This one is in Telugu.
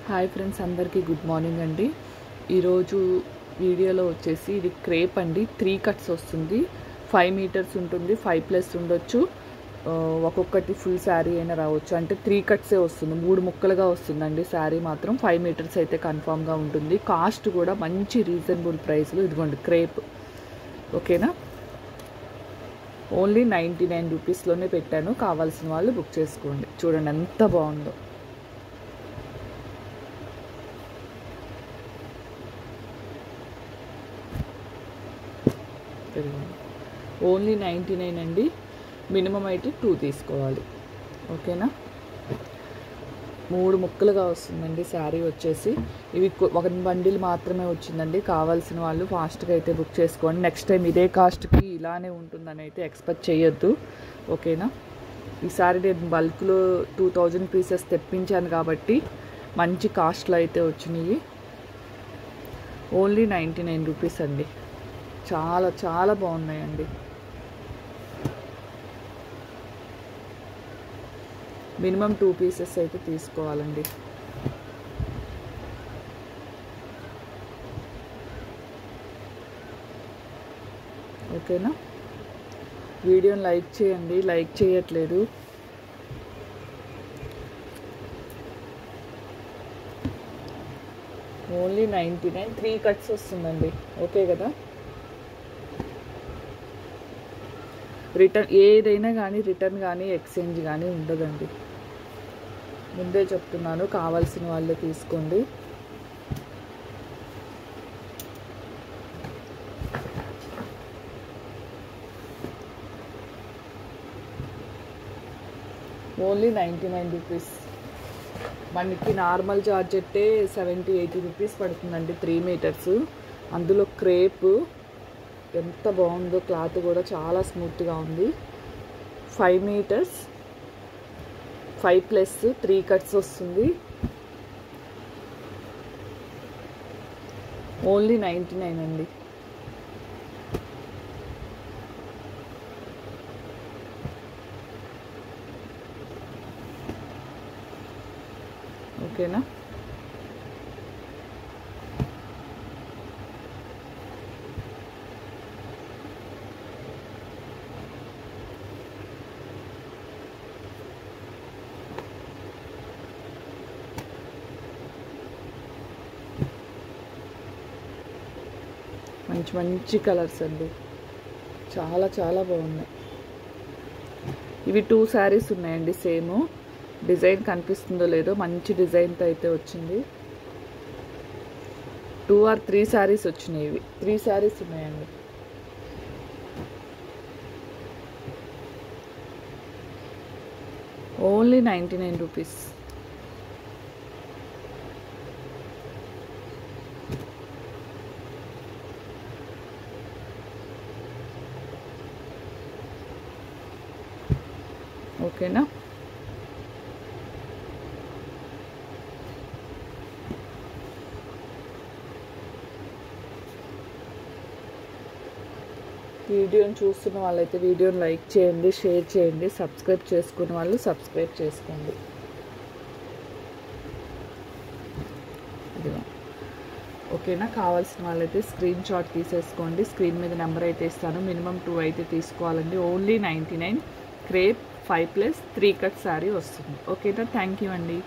హాయ్ ఫ్రెండ్స్, అందరికీ గుడ్ మార్నింగ్ అండి. ఈరోజు వీడియోలో వచ్చేసి ఇది క్రేప్ అండి. 3 కట్స్ వస్తుంది. 5 మీటర్స్ ఉంటుంది, 5+ ఉండొచ్చు. ఒక్కొక్కటి ఫుల్ శారీ అయినా రావచ్చు. అంటే 3 కట్సే వస్తుంది, 3 ముక్కలుగా వస్తుందండి. శారీ మాత్రం 5 మీటర్స్ అయితే కన్ఫామ్గా ఉంటుంది. కాస్ట్ కూడా మంచి రీజనబుల్ ప్రైస్లో. ఇదిగోండి క్రేప్, ఓకేనా. ఓన్లీ 99 రూపీస్లోనే పెట్టాను. కావాల్సిన వాళ్ళు బుక్ చేసుకోండి. చూడండి ఎంత బాగుందో. ఓన్లీ 99 అండి. మినిమం అయితే 2 తీసుకోవాలి, ఓకేనా. 3 ముక్కలుగా వస్తుందండి శారీ వచ్చేసి. ఇవి ఒక బండిల్ మాత్రమే వచ్చిందండి. కావాల్సిన వాళ్ళు ఫాస్ట్గా అయితే బుక్ చేసుకోండి. నెక్స్ట్ టైం ఇదే కాస్ట్కి ఇలానే ఉంటుందని అయితే ఎక్స్పెక్ట్ చేయొద్దు, ఓకేనా. ఈసారి నేను బల్క్లో 2000 పీసెస్ తెప్పించాను కాబట్టి మంచి కాస్ట్లో అయితే వచ్చినాయి. ఓన్లీ 99 రూపీస్ అండి. చాలా చాలా బాగున్నాయండి. మినిమం 2 పీసెస్ అయితే తీసుకోవాలండి. ఓకేనా. వీడియోని లైక్ చేయండి, లైక్ చేయట్లేదు. ఓన్లీ 99, 3 కట్స్ వస్తుందండి, ఓకే కదా. రిటర్న్ ఏదైనా కానీ రిటర్న్ కానీ ఎక్స్చేంజ్ కానీ ఉండదండి. ముందే చెప్తున్నాను, కావాల్సిన వాళ్ళే తీసుకోండి. Only 99 rupees. మనకి నార్మల్ జార్జెట్టే 70-80 రూపీస్ పడుతుందండి. 3 మీటర్స్, అందులో క్రేప్ ఎంత బాగుందో. క్లాత్ కూడా చాలా స్మూత్గా ఉంది. 5 మీటర్స్, 5+ 3 కట్స్ వస్తుంది. ఓన్లీ 99 అండి. ఓకేనా. మంచి మంచి కలర్స్ అండి, చాలా చాలా బాగున్నాయి. ఇవి 2 శారీస్ ఉన్నాయండి. సేమ్ డిజైన్ కనిపిస్తుందో లేదో, మంచి డిజైన్తో అయితే వచ్చింది. 2 or 3 శారీస్ వచ్చినాయి. ఇవి 3 శారీస్ ఉన్నాయండి. Only 99 rupees. ఓకేనా. వీడియోని చూస్తున్న వాళ్ళైతే వీడియోని లైక్ చేయండి, షేర్ చేయండి. సబ్స్క్రైబ్ చేసుకున్న వాళ్ళు సబ్స్క్రైబ్ చేసుకోండి. ఓకేనా. కావాల్సిన వాళ్ళైతే స్క్రీన్ షాట్ తీసేసుకోండి. స్క్రీన్ మీద నెంబర్ అయితే ఇస్తాను. మినిమం 2 అయితే తీసుకోవాలండి. ఓన్లీ 99. క్రేప్ 5+ 3 కట్ శారీ వస్తుంది, ఓకేనా. థ్యాంక్ యూ అండి.